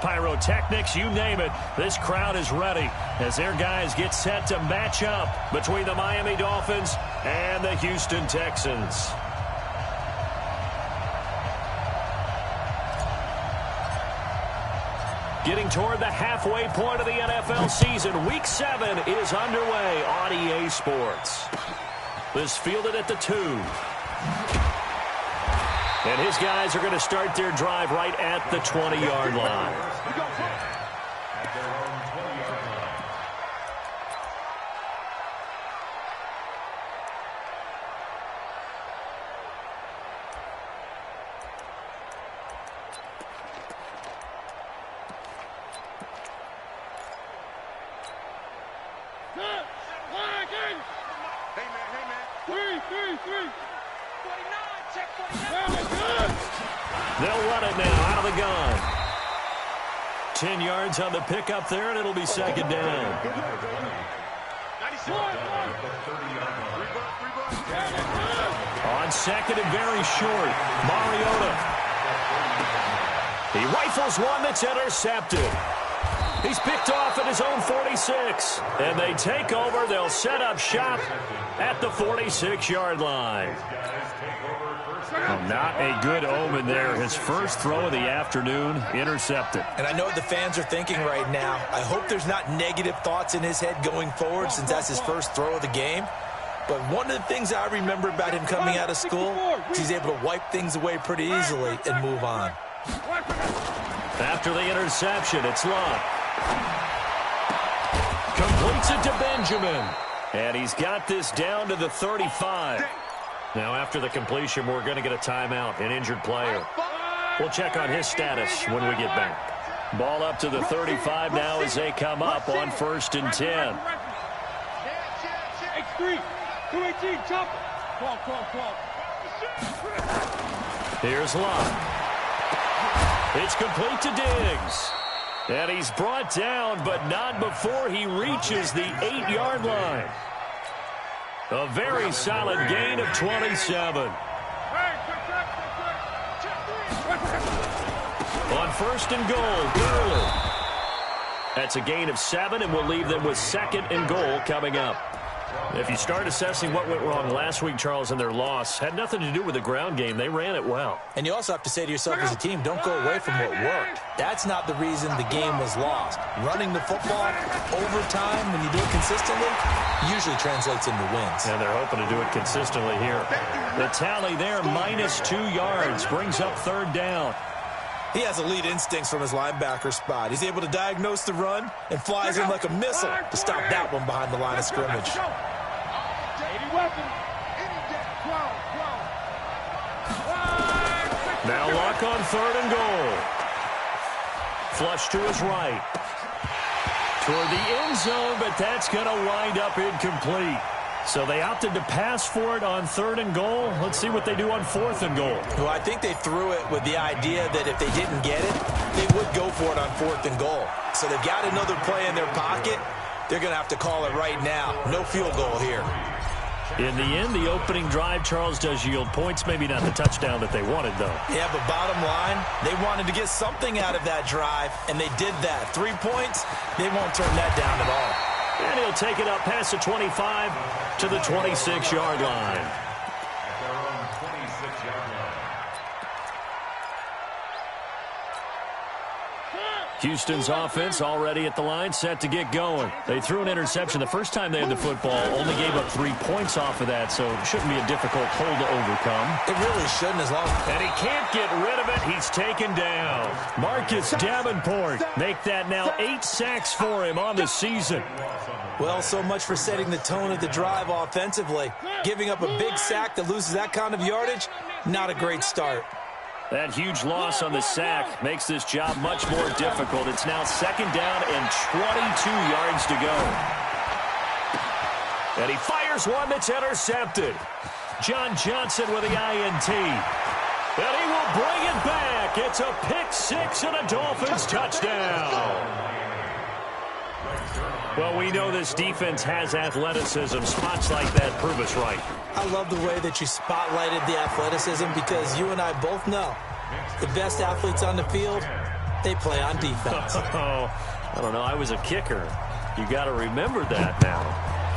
pyrotechnics, you name it. This crowd is ready as their guys get set to match up between the Miami Dolphins and the Houston Texans. Getting toward the halfway point of the NFL season, Week 7 is underway on EA Sports. This fielded at the 2. And his guys are going to start their drive right at the 20-yard line. They'll run it now out of the gun. 10 yards on the pickup there, and it'll be second down. On second and very short, Mariota. He rifles one that's intercepted. He's picked off at his own 46. And they take over. They'll set up shop at the 46-yard line. Well, not a good omen there. His first throw of the afternoon intercepted. And I know what the fans are thinking right now. I hope there's not negative thoughts in his head going forward since that's his first throw of the game. But one of the things I remember about him coming out of school is he's able to wipe things away pretty easily and move on. After the interception, it's Love. Completes it to Benjamin. And he's got this down to the 35. Now, after the completion, we're going to get a timeout, an injured player. We'll check on his status when we get back. Ball up to the 35 now as they come up on 1st and 10. Here's Love. It's complete to Diggs. And he's brought down, but not before he reaches the 8-yard line. A very solid gain of 27. On 1st and goal, Gurley. That's a gain of 7, and we'll leave them with 2nd and goal coming up. If you start assessing what went wrong last week, Charles, in their loss, had nothing to do with the ground game. They ran it well. And you also have to say to yourself as a team, don't go away from what worked. That's not the reason the game was lost. Running the football over time, when you do it consistently, usually translates into wins. And they're hoping to do it consistently here. The tally there, -2 yards, brings up 3rd down. He has elite instincts from his linebacker spot. He's able to diagnose the run and flies in like a missile to stop that one behind the line of scrimmage. Now Luck on 3rd and goal. Flush to his right. Toward the end zone, but that's going to wind up incomplete. So they opted to pass for it on 3rd and goal. Let's see what they do on 4th and goal. Well, I think they threw it with the idea that if they didn't get it, they would go for it on 4th and goal. So they've got another play in their pocket. They're going to have to call it right now. No field goal here. In the end, the opening drive, Charles, does yield points. Maybe not the touchdown that they wanted, though. Yeah, but bottom line, they wanted to get something out of that drive, and they did that. 3 points, they won't turn that down at all. And he'll take it up past the 25 to the 26-yard line. Houston's offense already at the line, set to get going. They threw an interception the first time they had the football, only gave up 3 points off of that, so it shouldn't be a difficult hole to overcome. It really shouldn't, as long as... And he can't get rid of it. He's taken down. Marcus Davenport make that now 8 sacks for him on the season. Well, so much for setting the tone of the drive offensively. Giving up a big sack that loses that kind of yardage, not a great start. That huge loss on the sack makes this job much more difficult. It's now 2nd down and 22 yards to go. And he fires one that's intercepted. John Johnson with the INT. And he will bring it back. It's a pick-6 and a Dolphins touchdown. Well, we know this defense has athleticism. Spots like that prove us right. I love the way that you spotlighted the athleticism because you and I both know the best athletes on the field They play on defense. Oh, I don't know. I was a kicker. You got to remember that now.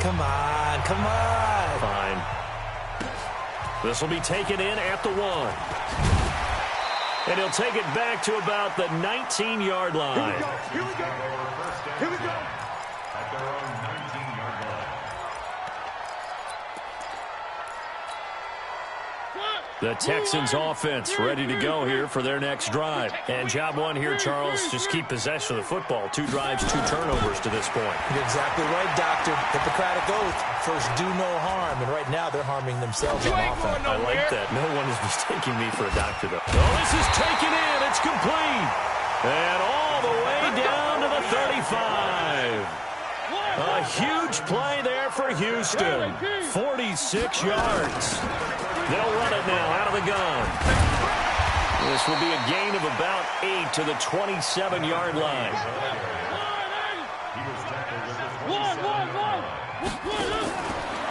Come on, come on. Fine. This will be taken in at the 1. And he'll take it back to about the 19-yard line. Here we go. Here we go. At their own 19-yard line. The Texans offense ready to go here for their next drive. And job one here, Charles, just keep possession of the football. 2 drives, 2 turnovers to this point. You're exactly right, Doctor. Hippocratic oath. First, do no harm. And right now, they're harming themselves on offense. I like that. No one is mistaking me for a doctor, though. Oh, this is taken in. It's complete. And all the way down to the 35. A huge play there for Houston. 46 yards. They'll run it now out of the gun. This will be a gain of about 8 to the 27-yard line.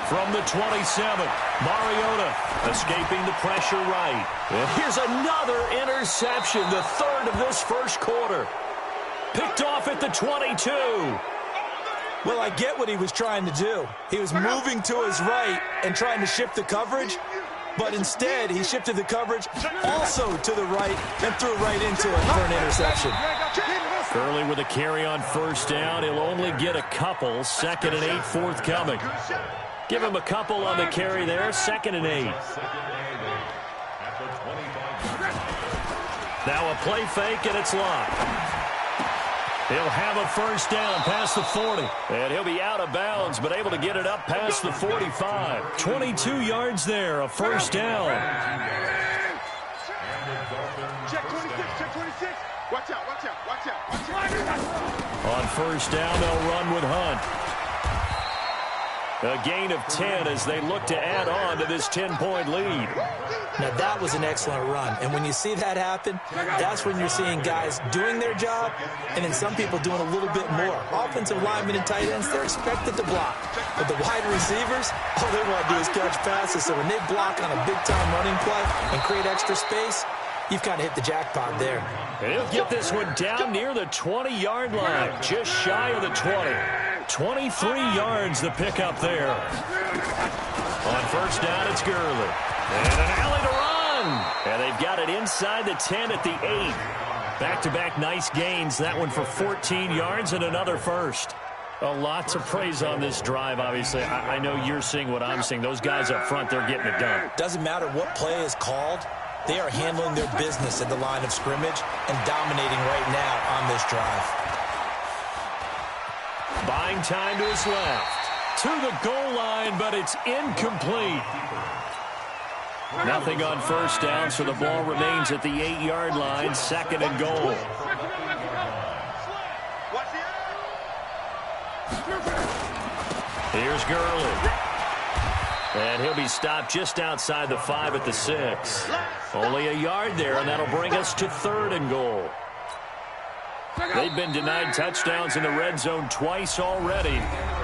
From the 27, Mariota escaping the pressure right. And here's another interception, the 3rd of this first quarter. Picked off at the 22. Well, I get what he was trying to do. He was moving to his right and trying to shift the coverage, but instead he shifted the coverage also to the right and threw right into it for an interception. Gurley with a carry on first down. He'll only get a couple. 2nd and 8 forthcoming. Give him a couple on the carry there. 2nd and 8. Now a play fake, and it's locked. He'll have a first down past the 40. And he'll be out of bounds, but able to get it up past the 45. 22 yards there, a first down. Check 26, check 26. Watch out, watch out, watch out, watch out. On first down, they'll run with Hunt. A gain of 10 as they look to add on to this 10-point lead. Now, that was an excellent run. And when you see that happen, that's when you're seeing guys doing their job and then some people doing a little bit more. Offensive linemen and tight ends, they're expected to block. But the wide receivers, all they want to do is catch passes. So when they block on a big-time running play and create extra space, you've kind of hit the jackpot there. And he'll get this one down near the 20-yard line, just shy of the 20. 23 yards the pickup there. On first down, it's Gurley. And an alley to run. And they've got it inside the 10 at the 8. Back-to-back nice gains. That one for 14 yards and another first. A lot to praise on this drive, obviously. I know you're seeing what I'm seeing. Those guys up front, they're getting it done. Doesn't matter what play is called. They are handling their business at the line of scrimmage and dominating right now on this drive. Buying time to his left. To the goal line, but it's incomplete. Nothing on first down, so the ball remains at the 8-yard line. 2nd and goal. Here's Gurley. And he'll be stopped just outside the 5 at the 6. Only a yard there, and that'll bring us to 3rd and goal. They've been denied touchdowns in the red zone twice already.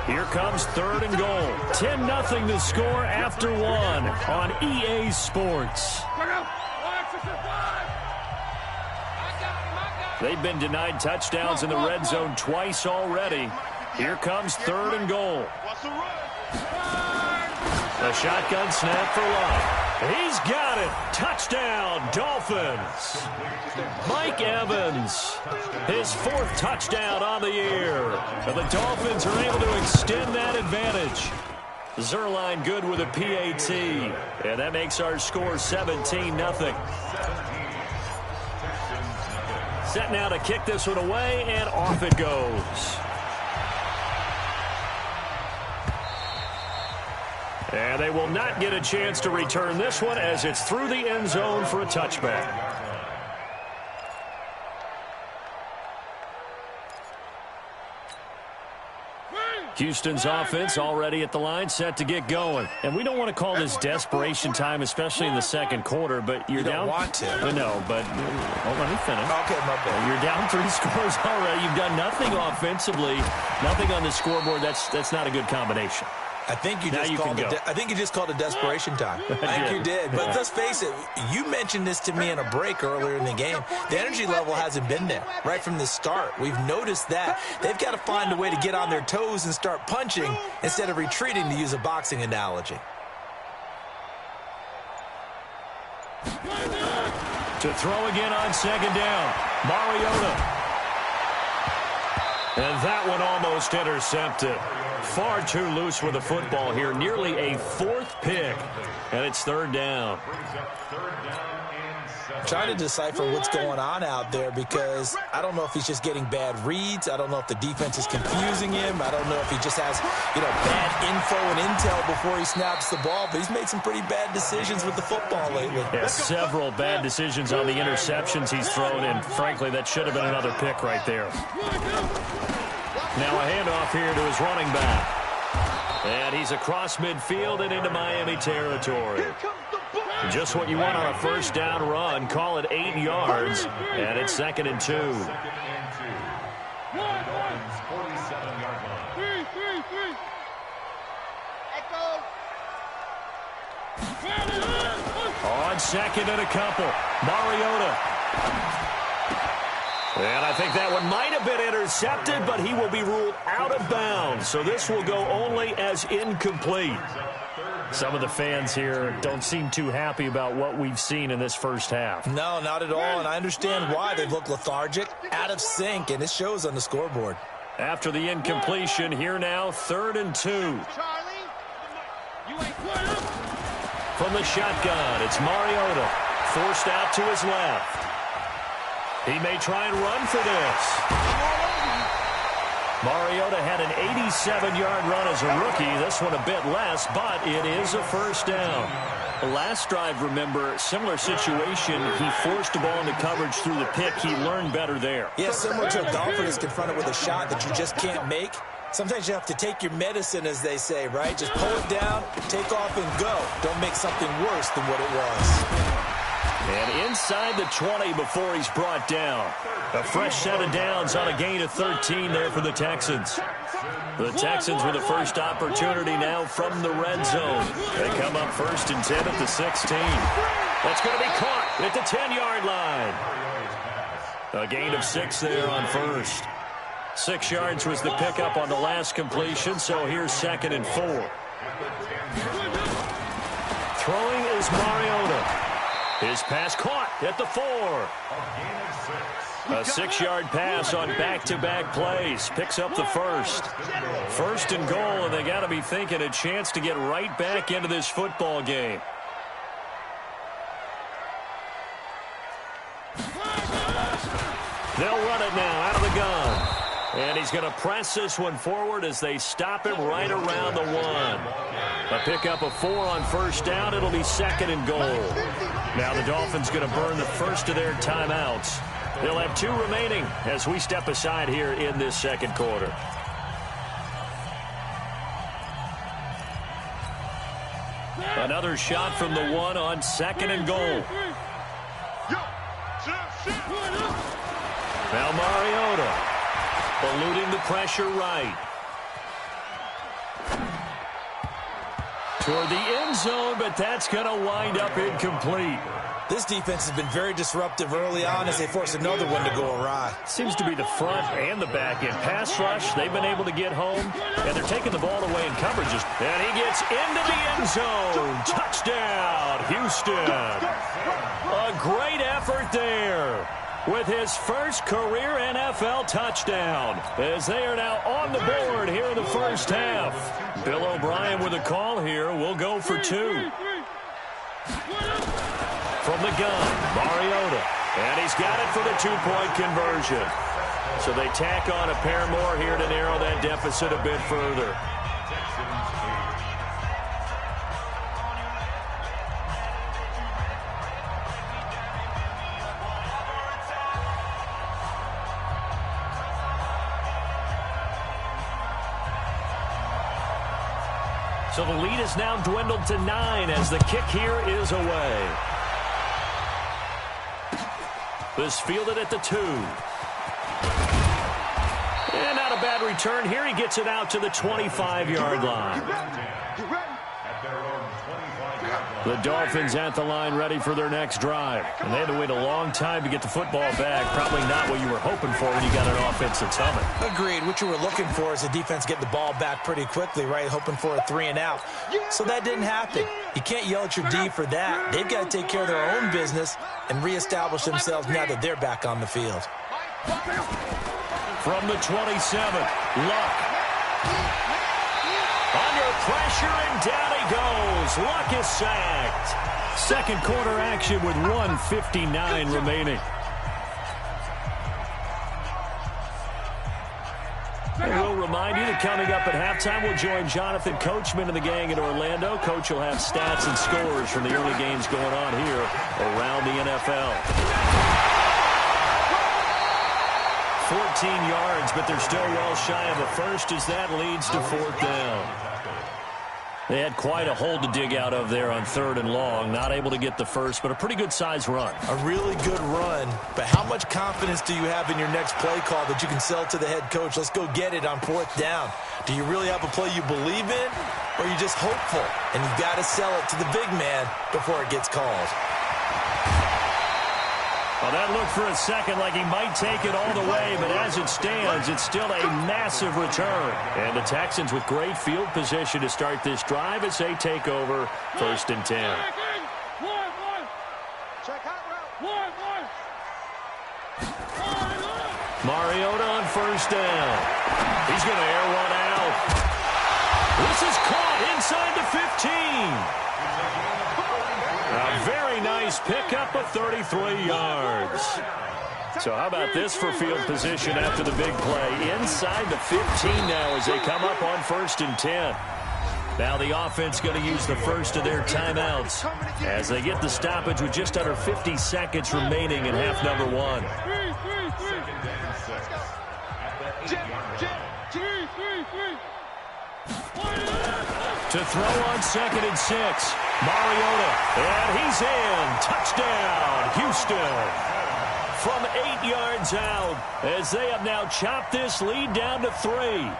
Here comes 3rd and goal. 10-0 the score after 1 on EA Sports. They've been denied touchdowns in the red zone twice already. Here comes 3rd and goal. A shotgun snap for Love. He's got it. Touchdown, Dolphins. Mike Evans, his 4th touchdown on the year. And the Dolphins are able to extend that advantage. Zerline good with a PAT. And that makes our score 17-0. Set now to kick this one away, and off it goes. And they will not get a chance to return this one as it's through the end zone for a touchback. Houston's offense already at the line, set to get going. And we don't want to call this desperation time, especially in the second quarter, but you're down. You don't want to. No, but hold on, let me finish. Okay, my bad. You're down 3 scores already. You've done nothing offensively, nothing on the scoreboard. That's not a good combination. I think you just called a desperation time. I think you did. But let's face it, you mentioned this to me in a break earlier in the game. The energy level hasn't been there right from the start. We've noticed that. They've got to find a way to get on their toes and start punching instead of retreating, to use a boxing analogy. To throw again on second down, Mariota. And that one almost intercepted. Far too loose with the football here. Nearly a fourth pick. And it's third down. I'm trying to decipher what's going on out there because I don't know if he's just getting bad reads. I don't know if the defense is confusing him. I don't know if he just has, bad info and intel before he snaps the ball. But he's made some pretty bad decisions with the football lately. Yeah, several bad decisions on the interceptions he's thrown, and frankly, that should have been another pick right there. Now a handoff here to his running back. And he's across midfield and into Miami territory. Just what you want on a first down run. Call it 8 yards. And it's 2nd and 2. On second and a couple. Mariota. And I think that one might have been intercepted, but he will be ruled out of bounds. So this will go only as incomplete. Some of the fans here don't seem too happy about what we've seen in this first half. No, not at all, and I understand why. They look lethargic, out of sync, and it shows on the scoreboard. After the incompletion, here now, 3rd and 2. From the shotgun, it's Mariota. Forced out to his left. He may try and run for this. Mariota had an 87-yard run as a rookie. This one a bit less, but it is a first down. The last drive, remember, similar situation. He forced the ball into coverage through the pick. He learned better there. Yeah, similar to a golfer that's confronted with a shot that you just can't make. Sometimes you have to take your medicine, as they say, right? Just pull it down, take off, and go. Don't make something worse than what it was. And inside the 20 before he's brought down. A fresh set of downs on a gain of 13 there for the Texans. The Texans with the first opportunity now from the red zone. They come up 1st and 10 at the 16. That's going to be caught at the 10-yard line. A gain of 6 there on first. 6 yards was the pickup on the last completion, so here's 2nd and 4. Throwing is Mariota. His pass caught at the 4. A 6-yard pass on back-to-back plays. Picks up the first. 1st and goal, and they got to be thinking a chance to get right back into this football game. They'll run it now out of the gun. And he's going to press this one forward as they stop him right around the 1. A pickup of 4 on first down. It'll be 2nd and goal. Now the Dolphins going to burn the first of their timeouts. They'll have 2 remaining as we step aside here in this second quarter. Another shot from the 1 on 2nd and goal. Now Mariota eluding the pressure right. Toward the end zone, but that's going to wind up incomplete. This defense has been very disruptive early on as they force another one to go awry. Seems to be the front and the back end. Pass rush, they've been able to get home, and they're taking the ball away in coverages. And he gets into the end zone. Touchdown, Houston. A great effort there with his first career NFL touchdown, as they are now on the board here in the first half. Bill O'Brien with a call here. We'll go for 2. From the gun, Mariota. And he's got it for the 2-point conversion. So they tack on a pair more here to narrow that deficit a bit further. So the lead is now dwindled to 9 as the kick here is away. This fielded at the 2. And not a bad On return here, he gets it out to the 25-yard line. The Dolphins at the line ready for their next drive. And they had to wait a long time to get the football back. Probably not what you were hoping for when you got an offense that's humming. Agreed. What you were looking for is the defense get the ball back pretty quickly, right? Hoping for a 3 and out. So that didn't happen. You can't yell at your D for that. They've got to take care of their own business and reestablish themselves now that they're back on the field. From the 27, Luck. Under pressure, and down he goes. Luck is sacked. Second quarter action with 1:59 remaining. And we'll remind you that coming up at halftime, we'll join Jonathan Coachman and the gang in Orlando. Coach will have stats and scores from the early games going on here around the NFL. 14 yards, but they're still well shy of a first as that leads to 4th down. They had quite a hole to dig out of there on 3rd and long. Not able to get the first, but a pretty good-sized run. A really good run, but how much confidence do you have in your next play call that you can sell to the head coach? Let's go get it on 4th down. Do you really have a play you believe in, or are you just hopeful? And you've got to sell it to the big man before it gets called. Well, that looked for a second like he might take it all the way, but as it stands, it's still a massive return. And the Texans with great field position to start this drive as they take over 1st and 10. Mariota on 1st down. He's going to air one out. This is caught inside the 15. A very nice pickup of 33 yards. So how about this for field position after the big play? Inside the 15 now as they come up on 1st and 10. Now the offense going to use the first of their timeouts as they get the stoppage with just under 50 seconds remaining in half number 1. To throw on 2nd and 6. Mariota, and he's in. Touchdown, Houston. From 8 yards out as they have now chopped this lead down to 3.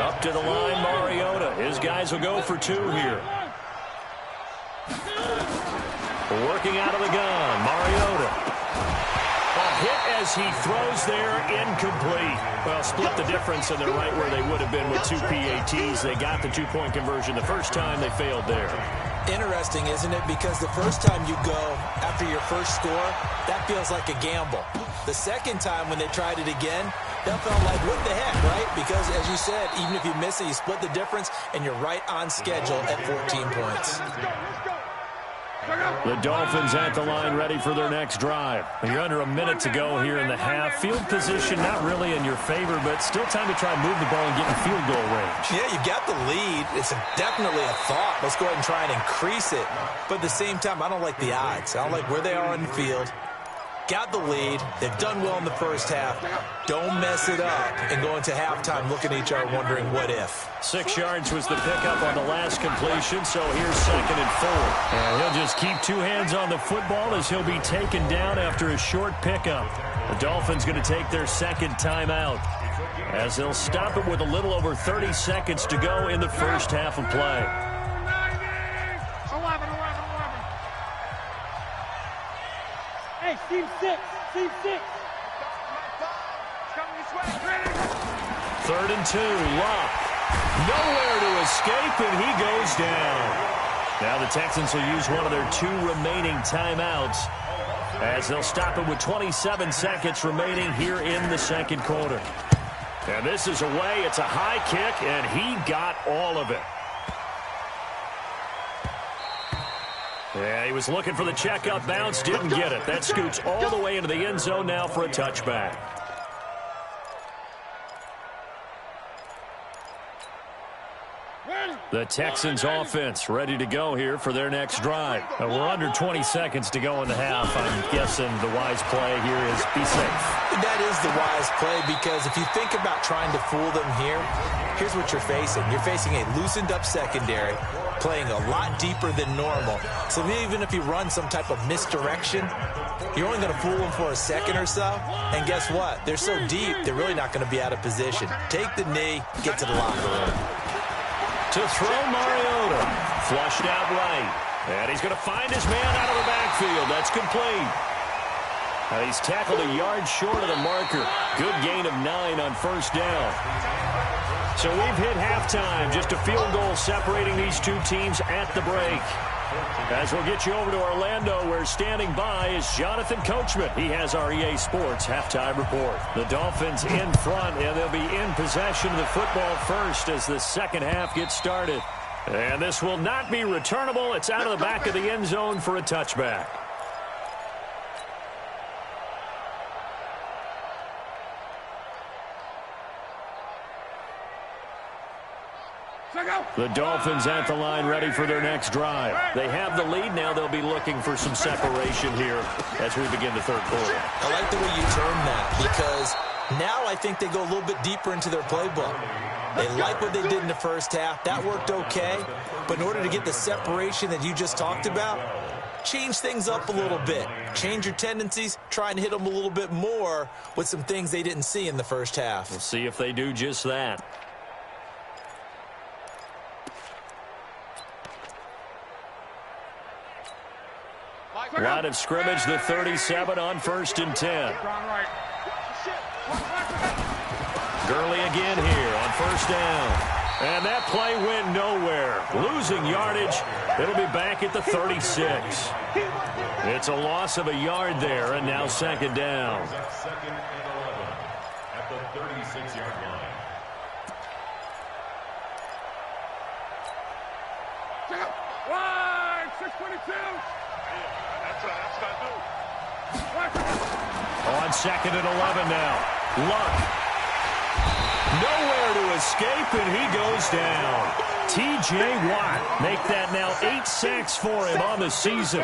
Up to the line, Mariota. His guys will go for 2 here. Working out of the gun, Mariota. A hit as he throws there, incomplete. Well, split the difference, and they're right where they would have been with 2 PATs. They got the 2-point conversion the first time. They failed there. Interesting, isn't it? Because the first time you go after your first score, that feels like a gamble. The second time when they tried it again, that felt like, what the heck, right? Because, as you said, even if you miss it, you split the difference, and you're right on schedule at 14 points. The Dolphins at the line ready for their next drive. You're under a minute to go here in the half. Field position not really in your favor, but still time to try and move the ball and get in field goal range. Yeah, you've got the lead. It's definitely a thought. Let's go ahead and try and increase it. But at the same time, I don't like the odds. I don't like where they are on the field. Got the lead. They've done well in the first half. Don't mess it up and go into halftime looking at each other wondering what if. 6 yards was the pickup on the last completion, so here's 2nd and 4. And he'll just keep 2 hands on the football as he'll be taken down after a short pickup. The Dolphins going to take their 2nd timeout as they'll stop it with a little over 30 seconds to go in the first half of play. Hey, Steve 6. 3rd and 2, Luck. Nowhere to escape, and he goes down. Now the Texans will use one of their 2 remaining timeouts as they'll stop it with 27 seconds remaining here in the second quarter. And this is away. It's a high kick, and he got all of it. Yeah, he was looking for the checkup bounce, didn't get it. That scoots all the way into the end zone now for a touchback. The Texans offense ready to go here for their next drive. We're under 20 seconds to go in the half. I'm guessing the wise play here is be safe. That is the wise play, because if you think about trying to fool them here, here's what you're facing. You're facing a loosened up secondary, playing a lot deeper than normal. So even if you run some type of misdirection, you're only going to fool them for a second or so. And guess what? They're so deep, they're really not going to be out of position. Take the knee, get to the locker room. To throw, Mariota. Flushed out right. And he's going to find his man out of the backfield. That's complete. And he's tackled a yard short of the marker. Good gain of 9 on first down. So we've hit halftime. Just a field goal separating these two teams at the break. As we'll get you over to Orlando, where standing by is Jonathan Coachman. He has our EA Sports halftime report. The Dolphins in front, and they'll be in possession of the football first as the second half gets started. And this will not be returnable. It's out of the back of the end zone for a touchback. The Dolphins at the line, ready for their next drive. They have the lead now. They'll be looking for some separation here as we begin the third quarter. I like the way you term that, because now I think they go a little bit deeper into their playbook. They like what they did in the first half. That worked okay. But in order to get the separation that you just talked about, change things up a little bit. Change your tendencies. Try and hit them a little bit more with some things they didn't see in the first half. We'll see if they do just that. Line of scrimmage, the 37 on 1st and 10. Gurley again here on 1st down. And that play went nowhere. Losing yardage. It'll be back at the 36. It's a loss of a yard there, and now 2nd down. At the 36-yard line. Wide, 622. On 2nd and 11 now. Luck. Nowhere to escape, and he goes down. T.J. Watt make that now 8 sacks for him on the season.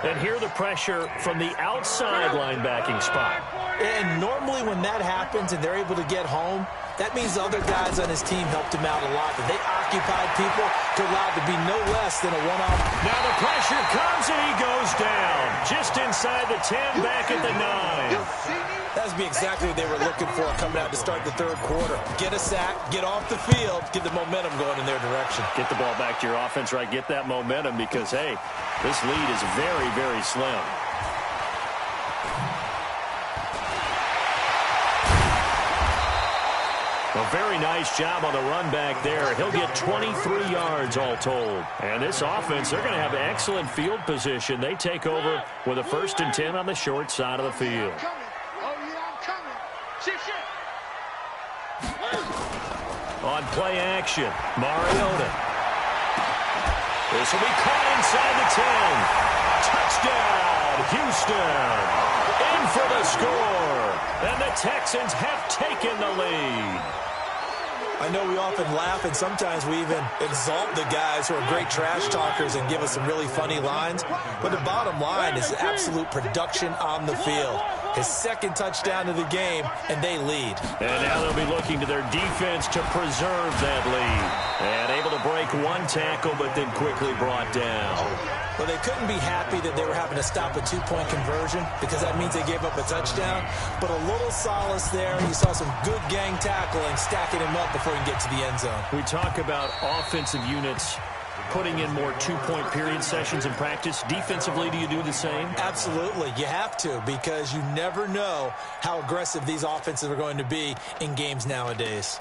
And here the pressure from the outside linebacking spot. And normally when that happens and they're able to get home, that means the other guys on his team helped him out a lot. That they occupied people to allow it to be no less than a one-off. Now the pressure comes, and he goes down. Just inside the 10, back at the 9. That would be exactly what they were looking for coming out to start the third quarter. Get a sack, get off the field, get the momentum going in their direction. Get the ball back to your offense, right? Get that momentum because, hey, this lead is very, very slim. A very nice job on the run back there. He'll get 23 yards all told. And this offense, they're going to have excellent field position. They take over with a 1st and 10 on the short side of the field. On play action, Mariota. This will be caught inside the 10. Touchdown, Houston. In for the score. And the Texans have taken the lead. I know we often laugh, and sometimes we even exalt the guys who are great trash talkers and give us some really funny lines. But the bottom line is absolute production on the field. His 2nd touchdown of the game, and they lead. And now they'll be looking to their defense to preserve that lead. And able to break one tackle, but then quickly brought down. Well, they couldn't be happy that they were having to stop a 2-point conversion because that means they gave up a touchdown. But a little solace there. You saw some good gang tackling, stacking him up before he can get to the end zone. We talk about offensive units putting in more 2-point period sessions in practice. Defensively, do you do the same? Absolutely. You have to, because you never know how aggressive these offenses are going to be in games nowadays.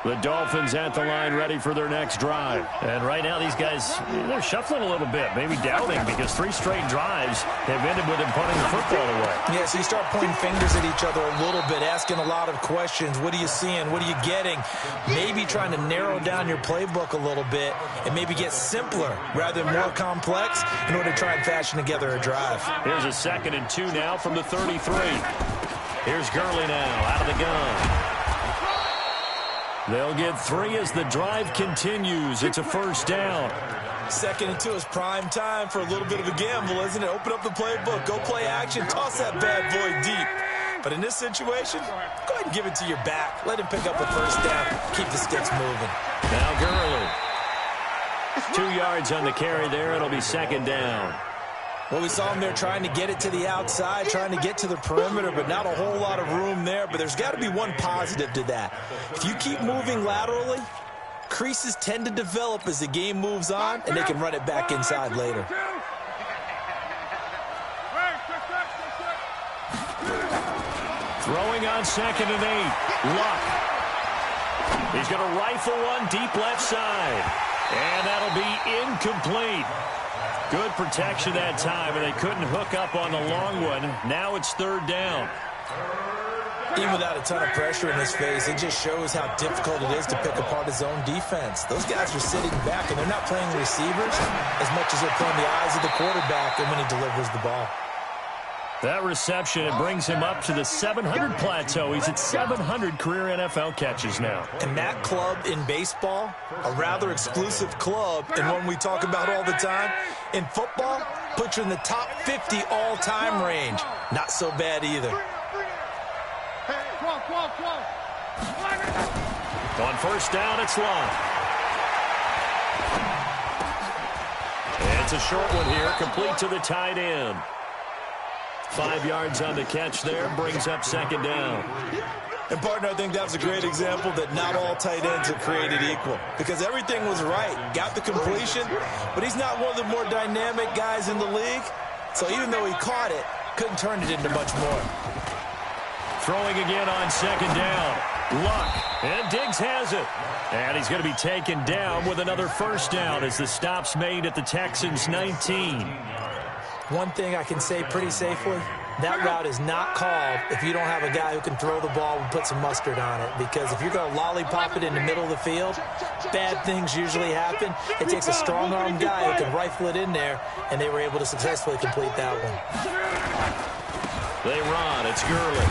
The Dolphins at the line ready for their next drive. And right now these guys, they're shuffling a little bit, maybe doubting, because 3 straight drives have ended with them punting the football away. Yeah, so you start pointing fingers at each other a little bit, asking a lot of questions. What are you seeing? What are you getting? Maybe trying to narrow down your playbook a little bit and maybe get simpler rather than more complex in order to try and fashion together a drive. Here's a 2nd and 2 now from the 33. Here's Gurley now out of the gun. They'll get 3 as the drive continues. It's a 1st down. 2nd and 2 is prime time for a little bit of a gamble, isn't it? Open up the playbook, go play action, toss that bad boy deep. But in this situation, go ahead and give it to your back. Let him pick up a 1st down. Keep the sticks moving. Now Gurley. 2 yards on the carry there. It'll be 2nd down. Well, we saw him there trying to get it to the outside, trying to get to the perimeter, but not a whole lot of room there. But there's got to be one positive to that. If you keep moving laterally, creases tend to develop as the game moves on, and they can run it back inside later. Throwing on 2nd and 8. Luck. He's going to rifle one deep left side. And that'll be incomplete. Good protection that time, and they couldn't hook up on the long one. Now it's 3rd down. Even without a ton of pressure in his face, it just shows how difficult it is to pick apart his own defense. Those guys are sitting back, and they're not playing receivers as much as they're playing the eyes of the quarterback and when he delivers the ball. That reception, it brings him up to the 700 plateau. He's at 700 career NFL catches now. And that club in baseball, a rather exclusive club, and one we talk about all the time. In football, puts you in the top 50 all-time range. Not so bad either. On 1st down, it's long. It's a short one here, complete to the tight end. 5 yards on the catch there, brings up 2nd down. And, partner, I think that was a great example that not all tight ends are created equal. Because everything was right. Got the completion, but he's not one of the more dynamic guys in the league. So even though he caught it, couldn't turn it into much more. Throwing again on 2nd down. Luck. And Diggs has it. And he's going to be taken down with another 1st down as the stop's made at the Texans' 19. One thing I can say pretty safely, that route is not called if you don't have a guy who can throw the ball and put some mustard on it. Because if you're going to lollipop it in the middle of the field, bad things usually happen. It takes a strong-armed guy who can rifle it in there, and they were able to successfully complete that one. They run. It's Gurley.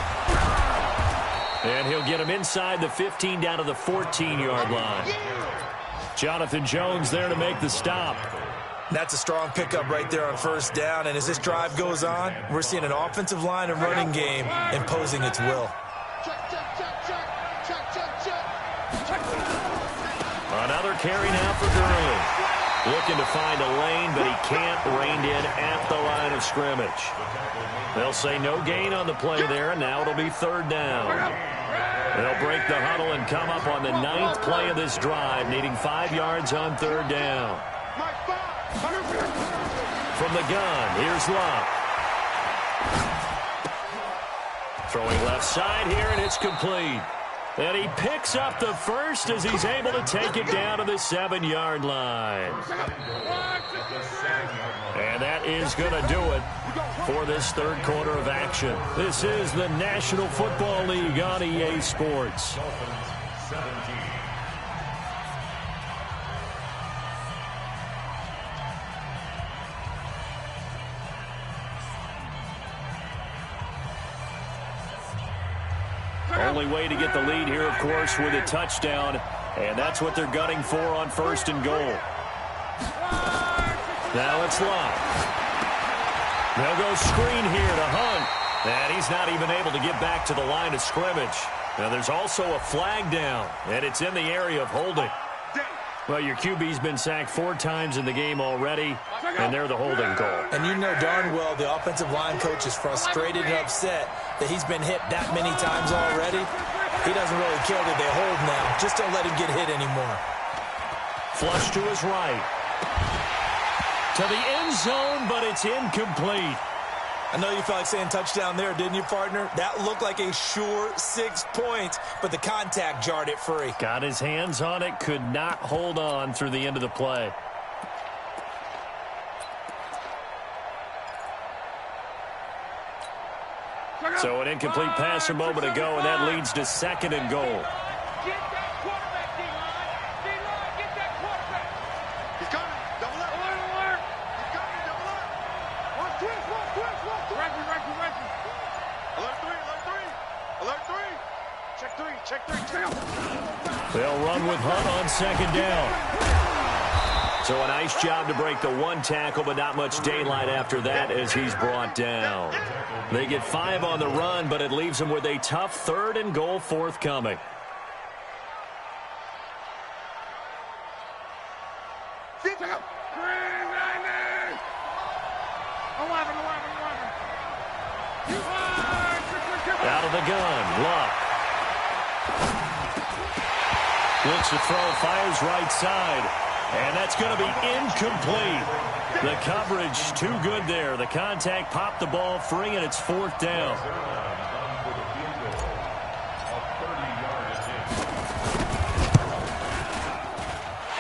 And he'll get him inside the 15 down to the 14-yard line. Jonathan Jones there to make the stop. That's a strong pickup right there on 1st down. And as this drive goes on, we're seeing an offensive line and running game imposing its will. Another carry now for Gurley. Looking to find a lane, but he can't rein in at the line of scrimmage. They'll say no gain on the play there, and now it'll be 3rd down. They'll break the huddle and come up on the 9th play of this drive, needing 5 yards on 3rd down. From the gun, here's Luck. Throwing left side here, and it's complete. And he picks up the 1st as he's able to take it down to the 7-yard line. And that is going to do it for this 3rd quarter of action. This is the National Football League on EA Sports. Only way to get the lead here, of course, with a touchdown. And that's what they're gunning for on 1st and goal. Now it's Luck. They'll go screen here to Hunt. And he's not even able to get back to the line of scrimmage. Now there's also a flag down, and it's in the area of holding. Well, your QB's been sacked 4 times in the game already, and they're the holding call. And you know darn well the offensive line coach is frustrated and upset that he's been hit that many times already. He doesn't really care that they hold now. Just don't let him get hit anymore. Flush to his right. To the end zone, but it's incomplete. I know you felt like saying touchdown there, didn't you, partner? That looked like a sure 6 points, but the contact jarred it free. Got his hands on it, could not hold on through the end of the play. So an incomplete pass a moment ago, and that leads to 2nd and goal. Get that quarterback, D-line. D-line, get that quarterback. He's coming. Double up. Alert, alert. He's coming. Double up. One twist, one twist, one twist. Reggie. Alert 3, alert 3. Alert 3. Check 3, check 3, check out. They'll run with Hunt on 2nd down. So a nice job to break the 1 tackle, but not much daylight after that as he's brought down. They get 5 on the run, but it leaves them with a tough 3rd and goal forthcoming. Check out. 390. 11. Out of the gun, Luck. Looks to throw, fires right side. And that's going to be incomplete. The coverage too good there. The contact popped the ball free, and it's 4th down.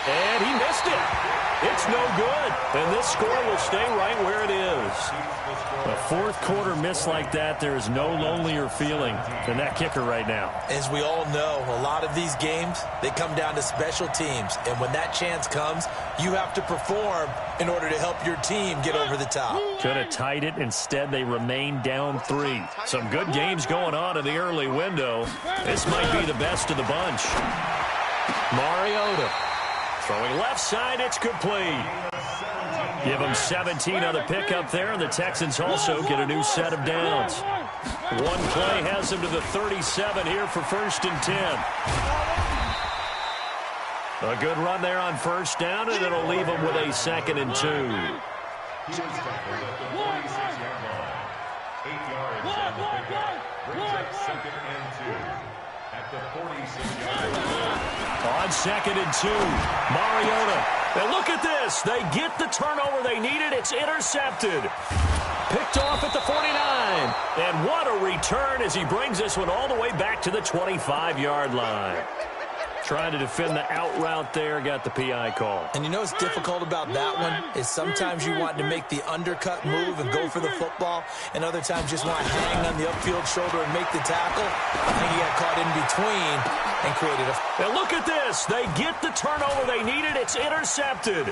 And he missed it. It's no good. And this score will stay right where it is. A 4th quarter miss like that, there is no lonelier feeling than that kicker right now. As we all know, a lot of these games, they come down to special teams. And when that chance comes, you have to perform in order to help your team get over the top. Could have tied it. Instead, they remain down 3. Some good games going on in the early window. This might be the best of the bunch. Mariota throwing left side. It's complete. Give them 17 on the pickup there, and the Texans also get a new set of downs. One play has them to the 37 here for 1st and 10. A good run there on 1st down, and it'll leave them with a 2nd and 2. He was tackled at the 46-yard line. 8 yards down the pickup. Brings up 2nd and 2. At the 46-yard line. On 2nd and 2, Mariota. And look at this. They get the turnover they needed. It's intercepted. Picked off at the 49. And what a return as he brings this one all the way back to the 25-yard line. Trying to defend the out route there, got the PI call. And you know what's difficult about that one is sometimes you want to make the undercut move and go for the football, and other times just want to hang on the upfield shoulder and make the tackle. I think he got caught in between and created a... And look at this. They get the turnover they needed. It's intercepted.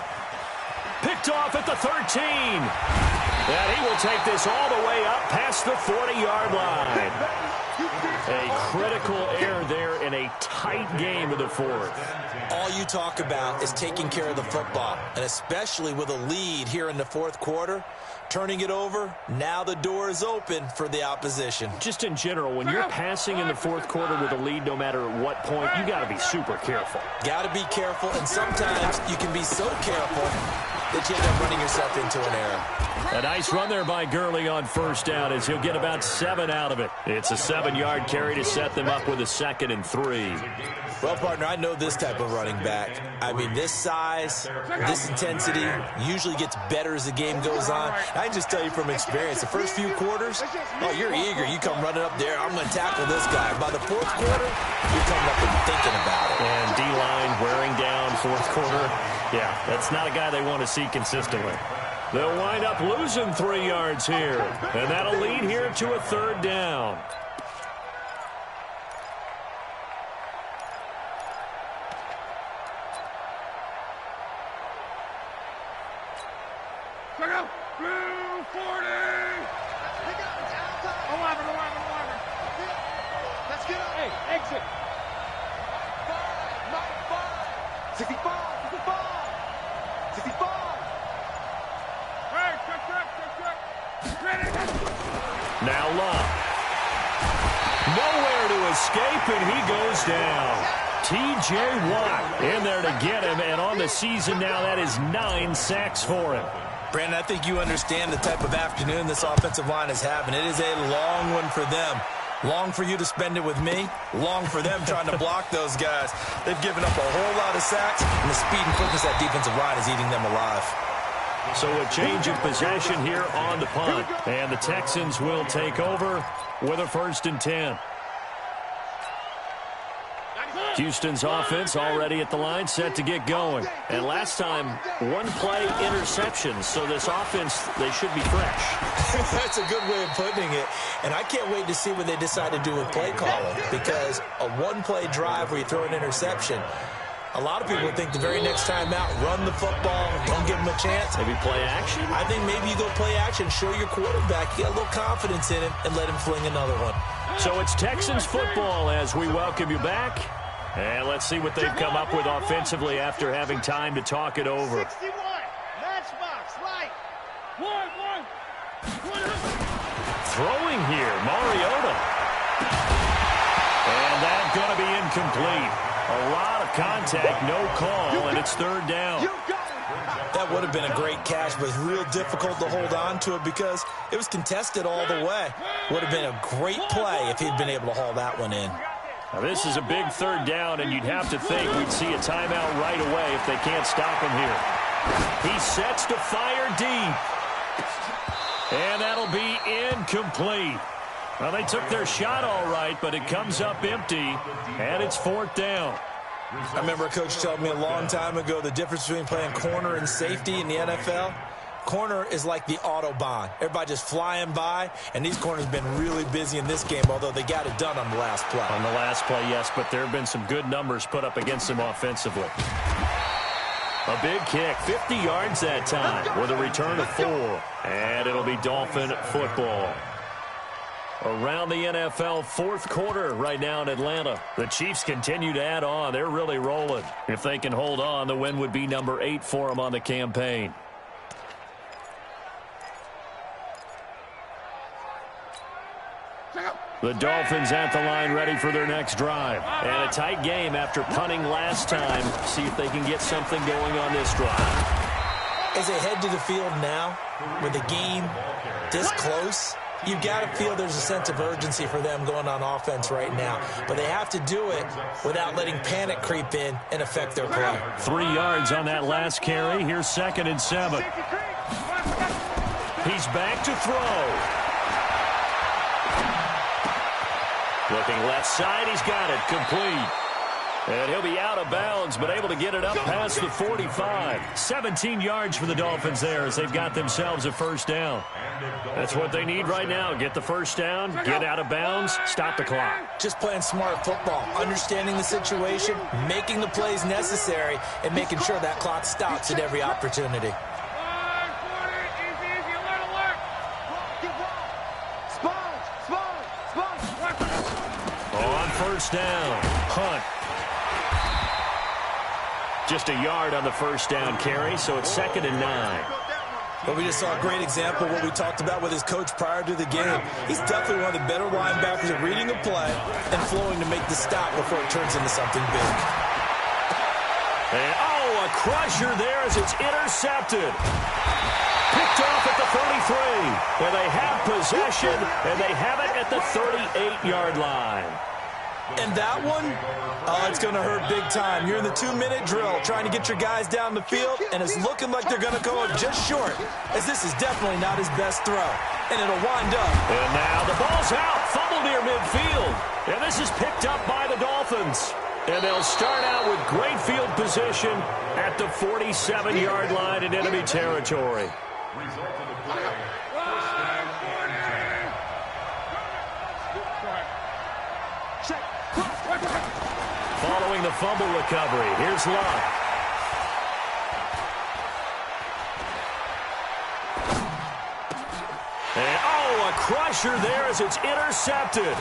Picked off at the 13. And he will take this all the way up past the 40-yard line. A critical error there in a tight game of the 4th. All you talk about is taking care of the football, and especially with a lead here in the 4th quarter, turning it over, now the door is open for the opposition. Just in general, when you're passing in the 4th quarter with a lead, no matter at what point, you got to be super careful. Got to be careful, and sometimes you can be so careful that you end up running yourself into an error. A nice run there by Gurley on 1st down as he'll get about 7 out of it. It's a 7-yard carry to set them up with a 2nd and 3. Well, partner, I know this type of running back. I mean, this size, this intensity usually gets better as the game goes on. I can just tell you from experience, the first few quarters, oh, you're eager. You come running up there, I'm going to tackle this guy. By the 4th quarter, you're coming up and thinking about it. And D-line wearing down 4th quarter. Yeah, that's not a guy they want to see consistently. They'll wind up losing 3 yards here, and that'll lead here to a 3rd down. Check out. 240. 11. Let's get up. Hey, exit. 65. Hey, check. Now Luck. Nowhere to escape, and he goes down. T.J. Watt in there to get him, and on the season now, that is 9 sacks for him. Brandon, I think you understand the type of afternoon this offensive line is having. It is a long one for them. Long for you to spend it with me. Long for them trying to block those guys. They've given up a whole lot of sacks, and the speed and quickness of that defensive line is eating them alive. So a change of possession here on the punt. And the Texans will take over with a 1st and 10. Houston's offense already at the line, set to get going. And last time, 1-play interception. So this offense, they should be fresh. That's a good way of putting it. And I can't wait to see what they decide to do with play calling. Because a 1-play drive where you throw an interception, a lot of people think the very next time out, run the football, don't give them a chance. Maybe play action? I think maybe you go play action, show your quarterback, get a little confidence in him, and let him fling another one. So it's Texans football as we welcome you back. And let's see what they've come up with offensively after having time to talk it over. 61, matchbox, right. One. Throwing here, Mariota. And that's going to be incomplete. A lot of contact, no call, and it's 3rd down. That would have been a great catch, but real difficult to hold on to it because it was contested all the way. Would have been a great play if he'd been able to haul that one in. Now this is a big 3rd down, and you'd have to think we'd see a timeout right away if they can't stop him here. He sets to fire deep. And that'll be incomplete. Well, they took their shot all right, but it comes up empty, and it's 4th down. I remember a coach telling me a long time ago the difference between playing corner and safety in the NFL. Corner is like the Autobahn. Everybody just flying by, and these corners have been really busy in this game, although they got it done on the last play. On the last play, yes, but there have been some good numbers put up against them offensively. A big kick, 50 yards that time with a return of 4, and it'll be Dolphin football. Around the NFL, 4th quarter right now in Atlanta. The Chiefs continue to add on. They're really rolling. If they can hold on, the win would be number 8 for them on the campaign. The Dolphins at the line ready for their next drive. And a tight game after punting last time. See if they can get something going on this drive. As they head to the field now, with the game this close, you've got to feel there's a sense of urgency for them going on offense right now. But they have to do it without letting panic creep in and affect their play. 3 yards on that last carry. Here's 2nd and 7. He's back to throw. Looking left side, he's got it, complete. And he'll be out of bounds, but able to get it up past the 45. 17 yards for the Dolphins there as they've got themselves a 1st down. That's what they need right now. Get the 1st down, get out of bounds, stop the clock. Just playing smart football, understanding the situation, making the plays necessary, and making sure that clock stops at every opportunity. On 1st down, Hunt. Just a yard on the 1st down carry, so it's 2nd and 9. But we just saw a great example of what we talked about with his coach prior to the game. He's definitely one of the better linebackers at reading a play and flowing to make the stop before it turns into something big. And, a crusher there as it's intercepted. Picked off at the 33. And they have possession, and they have it at the 38-yard line. And that one, it's going to hurt big time. You're in the 2-minute drill trying to get your guys down the field, and it's looking like they're going to go just short, as this is definitely not his best throw. And it'll wind up. And now the ball's out. Fumble near midfield. And this is picked up by the Dolphins. And they'll start out with great field position at the 47-yard line in enemy territory. Result of the play, 1st down and 10. Following the fumble recovery, here's Love. And, a crusher there as it's intercepted.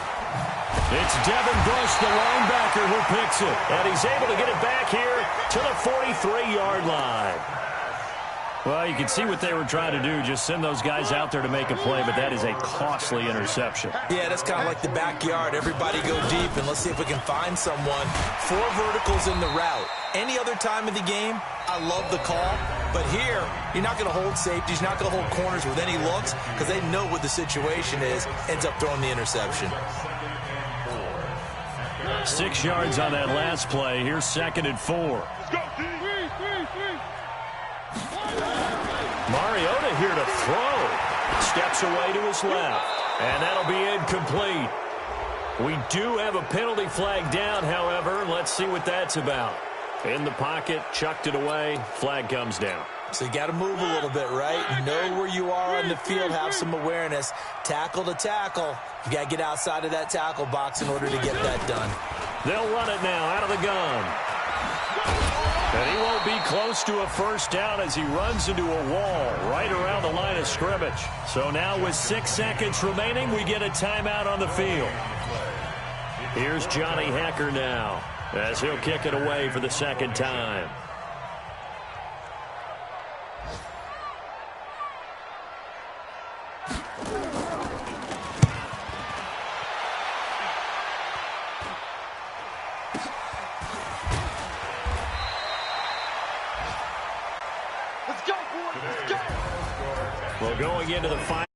It's Devin Bush, the linebacker, who picks it. And he's able to get it back here to the 43-yard line. Well, you can see what they were trying to do, just send those guys out there to make a play, but that is a costly interception. Yeah, that's kind of like the backyard. Everybody go deep, and let's see if we can find someone. 4 verticals in the route. Any other time of the game, I love the call. But here, you're not going to hold safeties, you're not going to hold corners with any looks because they know what the situation is, ends up throwing the interception. 6 yards on that last play. Here's 2nd and 4. steps away to his left. And that'll be incomplete. We do have a penalty flag down, however. Let's see what that's about. In the pocket, chucked it away, flag comes down. So you got to move a little bit, right? Know where you are on the field, have some awareness. Tackle to tackle. You got to get outside of that tackle box in order to get that done. They'll run it now out of the gun. And he won't be close to a first down as he runs into a wall right around the line of scrimmage. So now with 6 seconds remaining, we get a timeout on the field. Here's Johnny Hacker now as he'll kick it away for the second time. Let's go, boys. Let's go. Well, going into the final.